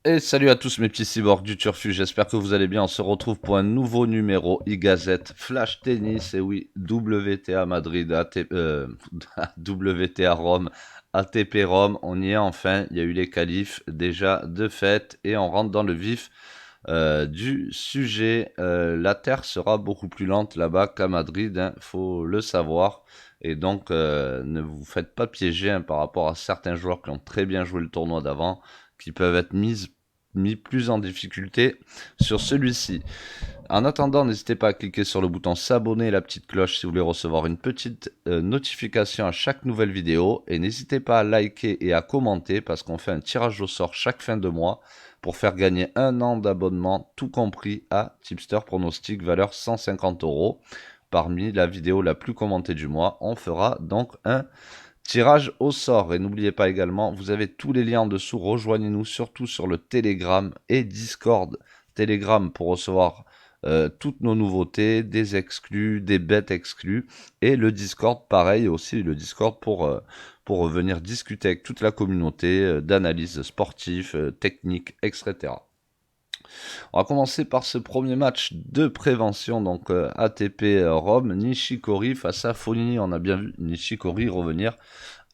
Et salut à tous mes petits cyborgs du Turfu, j'espère que vous allez bien. On se retrouve pour un nouveau numéro e-Gazette Flash Tennis. Et oui, WTA Madrid, WTA Rome, ATP Rome, on y est enfin. Il y a eu les qualifs déjà de fait et on rentre dans le vif du sujet. La terre sera beaucoup plus lente là-bas qu'à Madrid, hein, faut le savoir. Et donc, ne vous faites pas piéger hein, par rapport à certains joueurs qui ont très bien joué le tournoi d'avant, qui peuvent être mis plus en difficulté sur celui-ci. En attendant, n'hésitez pas à cliquer sur le bouton s'abonner et la petite cloche si vous voulez recevoir une petite notification à chaque nouvelle vidéo. Et n'hésitez pas à liker et à commenter parce qu'on fait un tirage au sort chaque fin de mois pour faire gagner un an d'abonnement, tout compris à Tipster Pronostic, valeur 150 euros. Parmi la vidéo la plus commentée du mois, on fera donc un tirage au sort. Et n'oubliez pas également, vous avez tous les liens en dessous. Rejoignez-nous surtout sur le Telegram et Discord. Telegram pour recevoir toutes nos nouveautés, des exclus, des bêtes exclus. Et le Discord, pareil aussi, le Discord pour venir discuter avec toute la communauté d'analyse sportive, technique, etc. On va commencer par ce premier match de prévention, donc ATP Rome, Nishikori face à Fognini. On a bien vu Nishikori revenir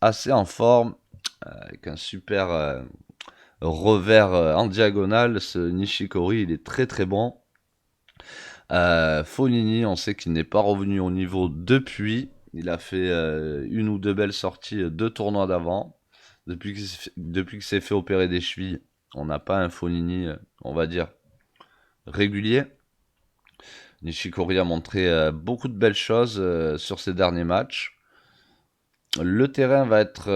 assez en forme, avec un super revers en diagonale. Ce Nishikori, il est très très bon. Fognini, on sait qu'il n'est pas revenu au niveau depuis. Il a fait une ou deux belles sorties, deux tournois d'avant. Depuis qu'il s'est fait opérer des chevilles, on n'a pas un Fognini, on va dire, régulier. Nishikori a montré beaucoup de belles choses sur ses derniers matchs. Le terrain va être,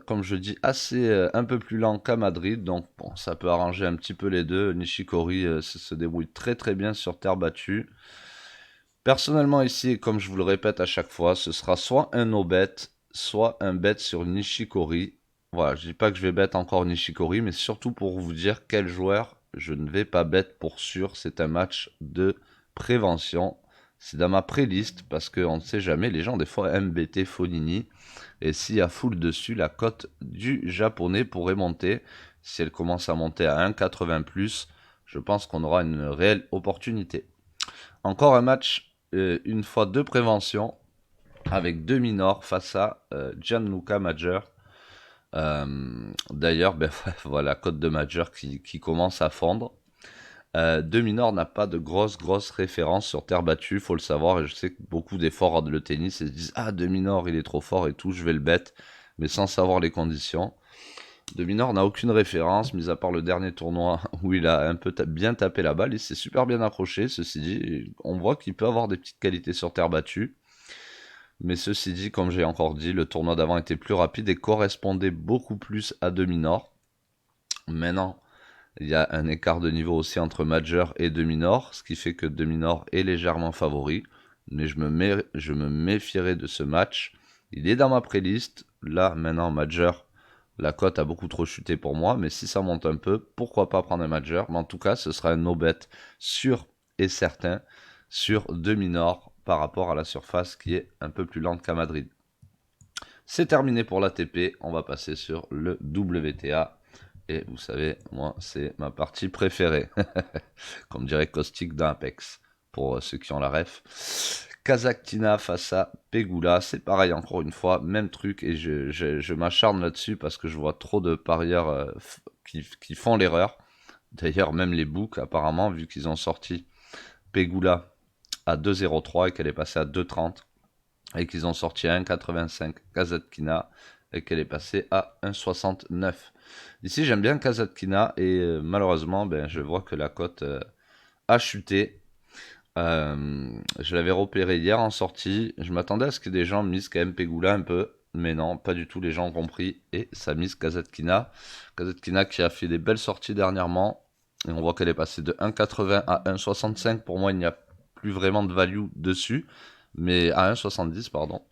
comme je dis, assez un peu plus lent qu'à Madrid, donc bon, ça peut arranger un petit peu les deux. Nishikori se débrouille très très bien sur terre battue. Personnellement ici, comme je vous le répète à chaque fois, ce sera soit un no-bet, soit un bet sur Nishikori. Voilà, je dis pas que je vais bet encore Nishikori, mais surtout pour vous dire quel joueur je ne vais pas bet pour sûr. C'est un match de prévention. C'est dans ma pré-liste parce qu'on ne sait jamais, les gens des fois aiment bêter Fonini. Et s'il y a full dessus, la cote du japonais pourrait monter. Si elle commence à monter à 1,80 plus, je pense qu'on aura une réelle opportunité. Encore un match, une fois de prévention, avec deux minors face à Gianluca Major. D'ailleurs, ben, voilà, cote de Major qui commence à fondre. De Minor n'a pas de grosses références sur terre battue, faut le savoir, et je sais que beaucoup d'efforts rendent le tennis et se disent ah De Minor il est trop fort et tout, je vais le bet, mais sans savoir les conditions. De Minor n'a aucune référence, mis à part le dernier tournoi où il a un peu bien tapé la balle, il s'est super bien accroché, ceci dit, on voit qu'il peut avoir des petites qualités sur terre battue. Mais ceci dit, comme j'ai encore dit, le tournoi d'avant était plus rapide et correspondait beaucoup plus à De Minor. Maintenant, il y a un écart de niveau aussi entre Major et demi-nord, ce qui fait que demi-nord est légèrement favori. Mais je me méfierai de ce match. Il est dans ma pré-liste. Là, maintenant, Major, la cote a beaucoup trop chuté pour moi. Mais si ça monte un peu, pourquoi pas prendre un Major. Mais en tout cas, ce sera un no-bet sûr et certain sur demi-nord par rapport à la surface qui est un peu plus lente qu'à Madrid. C'est terminé pour l'ATP. On va passer sur le WTA. Et vous savez, moi, c'est ma partie préférée. Comme dirait Caustic dans Apex, pour ceux qui ont la ref. Kazakhtina face à Pegula, c'est pareil encore une fois, même truc, et je m'acharne là-dessus parce que je vois trop de parieurs qui font l'erreur. D'ailleurs, même les books, apparemment, vu qu'ils ont sorti Pegula à 2,03 et qu'elle est passée à 2,30, et qu'ils ont sorti à 1,85 Kazakhtina et qu'elle est passée à 1,69. Ici, j'aime bien Kazatkina et malheureusement, ben, je vois que la cote a chuté. Je l'avais repéré hier en sortie. Je m'attendais à ce que des gens misent quand même Pegula un peu, mais non, pas du tout. Les gens ont compris et ça mise Kazatkina. Kazatkina qui a fait des belles sorties dernièrement. Et on voit qu'elle est passée de 1,80 à 1,65. Pour moi, il n'y a plus vraiment de value dessus, mais à 1,70, pardon.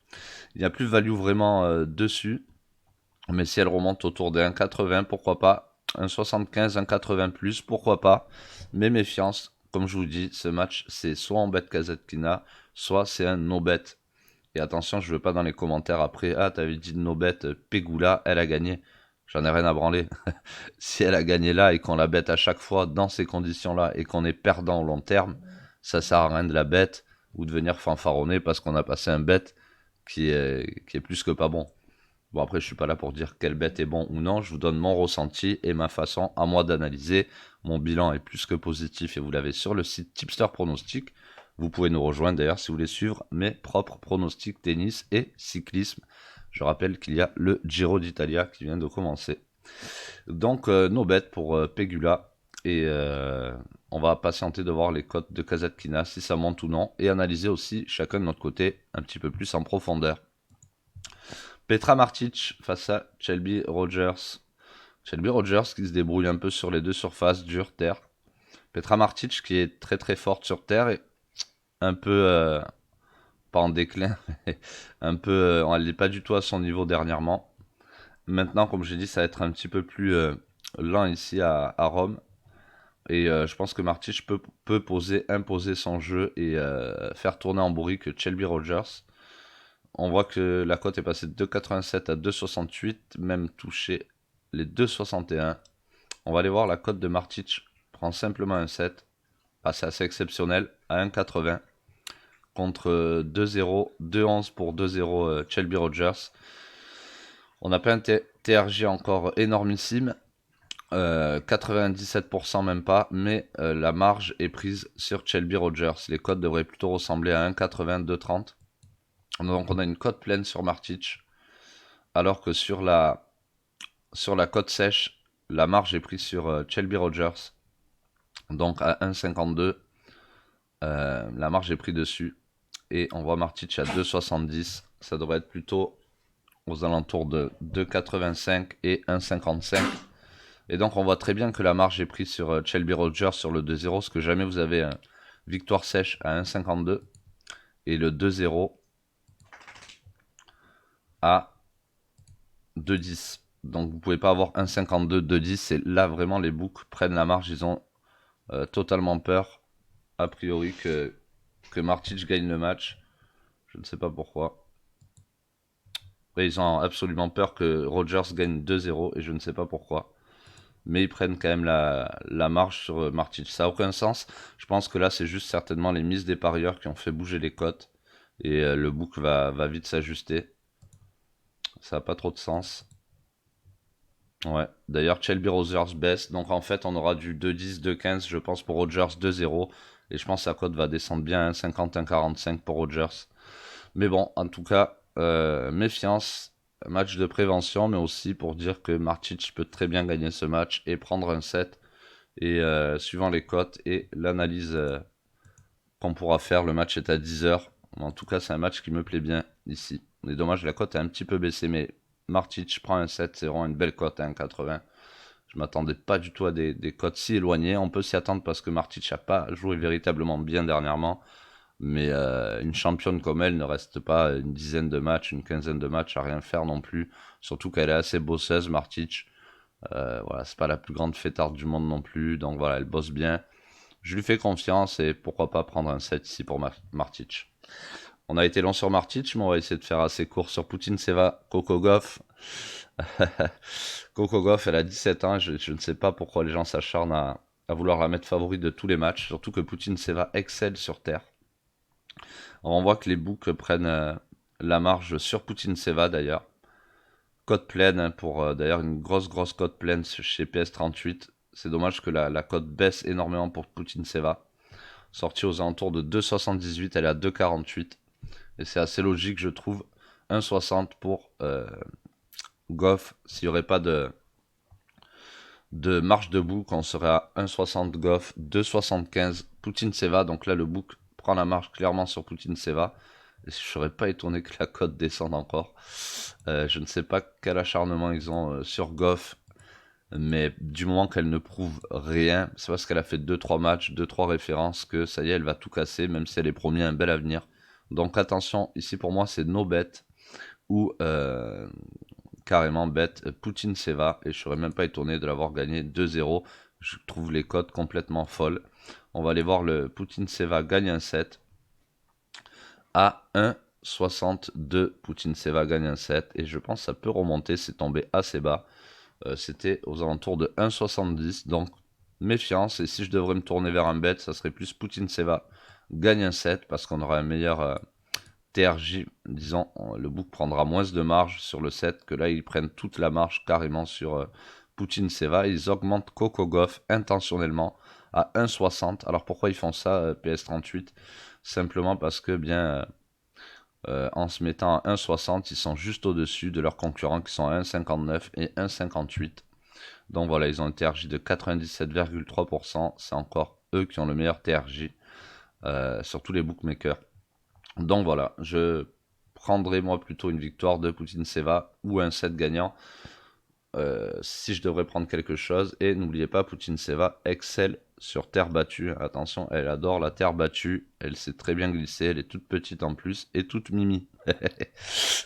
Il n'y a plus de value vraiment dessus. Mais si elle remonte autour de 1,80, pourquoi pas. 1,75, 1,80 plus, pourquoi pas. Mais méfiance, comme je vous dis, ce match, c'est soit en bet Kazatkina, soit c'est un no-bet. Et attention, je veux pas dans les commentaires après, ah, t'avais dit no-bet, Pegula, elle a gagné. J'en ai rien à branler. Si elle a gagné là et qu'on la bête à chaque fois dans ces conditions-là et qu'on est perdant au long terme, ça sert à rien de la bête ou de venir fanfaronner parce qu'on a passé un bet qui est plus que pas bon. Bon, après, je suis pas là pour dire quel bet est bon ou non. Je vous donne mon ressenti et ma façon à moi d'analyser. Mon bilan est plus que positif et vous l'avez sur le site Tipster Pronostic. Vous pouvez nous rejoindre d'ailleurs si vous voulez suivre mes propres pronostics tennis et cyclisme. Je rappelle qu'il y a le Giro d'Italia qui vient de commencer. Donc, nos bêtes pour Pegula. Et on va patienter de voir les cotes de Kazatkina, si ça monte ou non. Et analyser aussi chacun de notre côté un petit peu plus en profondeur. Petra Martic face à Shelby Rogers. Shelby Rogers qui se débrouille un peu sur les deux surfaces, dur, terre. Petra Martic qui est très très forte sur terre et un peu, pas en déclin, mais un peu, elle n'est pas du tout à son niveau dernièrement. Maintenant, comme j'ai dit, ça va être un petit peu plus lent ici à Rome. Et je pense que Martic peut imposer son jeu et faire tourner en bourrique Shelby Rogers. On voit que la cote est passée de 2,87 à 2,68, même touché les 2,61. On va aller voir la cote de Martic. Prend simplement un 7, passé assez exceptionnel, à 1,80 contre 2,0, 2,11 pour 2,0 Shelby Rogers. On n'a pas un TRJ encore énormissime, 97% même pas, mais la marge est prise sur Shelby Rogers. Les cotes devraient plutôt ressembler à 1,80, 2,30. Donc on a une cote pleine sur Martic, alors que sur la cote sèche, la marge est prise sur Shelby Rogers. Donc à 1,52, la marge est prise dessus. Et on voit Martic à 2,70. Ça devrait être plutôt aux alentours de 2,85 et 1,55. Et donc on voit très bien que la marge est prise sur Shelby Rogers sur le 2-0, parce que jamais vous avez une victoire sèche à 1,52 et le 2-0 à 2,10. Donc vous pouvez pas avoir 1,52, 2,10. Et là vraiment les books prennent la marge. Ils ont totalement peur, a priori, que Martic gagne le match. Je ne sais pas pourquoi. Et ils ont absolument peur que Rogers gagne 2-0 et je ne sais pas pourquoi. Mais ils prennent quand même la marge sur Martic. Ça n'a aucun sens. Je pense que là, c'est juste certainement les mises des parieurs qui ont fait bouger les cotes. Et le book va vite s'ajuster. Ça n'a pas trop de sens. Ouais. D'ailleurs, Shelby Rogers baisse. Donc en fait, on aura du 2-10, 2-15, je pense, pour Rogers, 2-0. Et je pense que la cote va descendre bien, 1,50, 1,45 pour Rogers. Mais bon, en tout cas, méfiance. Match de prévention, mais aussi pour dire que Martic peut très bien gagner ce match et prendre un set. Et suivant les cotes et l'analyse qu'on pourra faire, le match est à 10h. En tout cas, c'est un match qui me plaît bien ici. C'est dommage, la cote a un petit peu baissé, mais Martic prend un 7, c'est vraiment une belle cote à 1,80. Je m'attendais pas du tout à des cotes si éloignées. On peut s'y attendre parce que Martic n'a pas joué véritablement bien dernièrement. Mais une championne comme elle ne reste pas une dizaine de matchs, une quinzaine de matchs à rien faire non plus. Surtout qu'elle est assez bosseuse, Martic. Voilà, c'est pas la plus grande fêtarde du monde non plus. Donc voilà, elle bosse bien. Je lui fais confiance et pourquoi pas prendre un set ici pour Martic. On a été long sur Martic, mais on va essayer de faire assez court sur Poutine Seva, Coco Gauff. Coco Gauff, elle a 17 ans. Je ne sais pas pourquoi les gens s'acharnent à vouloir la mettre favorite de tous les matchs. Surtout que Poutine Seva excelle sur terre. On voit que les books prennent la marge sur Poutine Seva d'ailleurs. Cote pleine hein, pour d'ailleurs une grosse cote pleine chez PS38. C'est dommage que la cote baisse énormément pour Poutine Seva. Sortie aux alentours de 2,78, elle est à 2,48. Et c'est assez logique, je trouve. 1,60 pour Goff. S'il n'y aurait pas de marge de book, on serait à 1,60 Goff, 2,75 Poutine Seva. Donc là, le book prend la marge clairement sur Poutine Seva. Et je ne serais pas étonné que la cote descende encore. Je ne sais pas quel acharnement ils ont sur Goff. Mais du moment qu'elle ne prouve rien, c'est parce qu'elle a fait 2-3 matchs, 2-3 références que ça y est, elle va tout casser, même si elle est promis un bel avenir. Donc attention, ici pour moi c'est no bet ou carrément bet Poutine Seva. Et je serais même pas étonné de l'avoir gagné 2-0. Je trouve les cotes complètement folles. On va aller voir le Poutine Seva gagne un set à 1,62. Poutine Seva gagne un set et je pense que ça peut remonter, c'est tombé assez bas. C'était aux alentours de 1,70. Donc méfiance. Et si je devrais me tourner vers un bet, ça serait plus Poutine-Seva gagne un set parce qu'on aura un meilleur TRJ. Disons, le book prendra moins de marge sur le set que là, ils prennent toute la marge carrément sur Poutine-Seva. Ils augmentent Coco Gauff intentionnellement à 1,60. Alors pourquoi ils font ça, PS38? Simplement parce que en se mettant à 1,60, ils sont juste au-dessus de leurs concurrents qui sont à 1,59 et 1,58. Donc voilà, ils ont un TRJ de 97,3%. C'est encore eux qui ont le meilleur TRJ sur tous les bookmakers. Donc voilà, je prendrai moi plutôt une victoire de Poutine-Seva ou un set gagnant si je devrais prendre quelque chose. Et n'oubliez pas, Poutine-Seva excelle sur terre battue. Attention, elle adore la terre battue. Elle sait très bien glisser. Elle est toute petite en plus et toute mimi.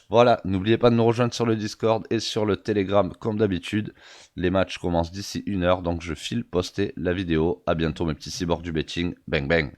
Voilà, n'oubliez pas de nous rejoindre sur le Discord et sur le Telegram comme d'habitude. Les matchs commencent d'ici 1 heure, donc je file poster la vidéo. A bientôt mes petits cyborgs du betting. Bang bang.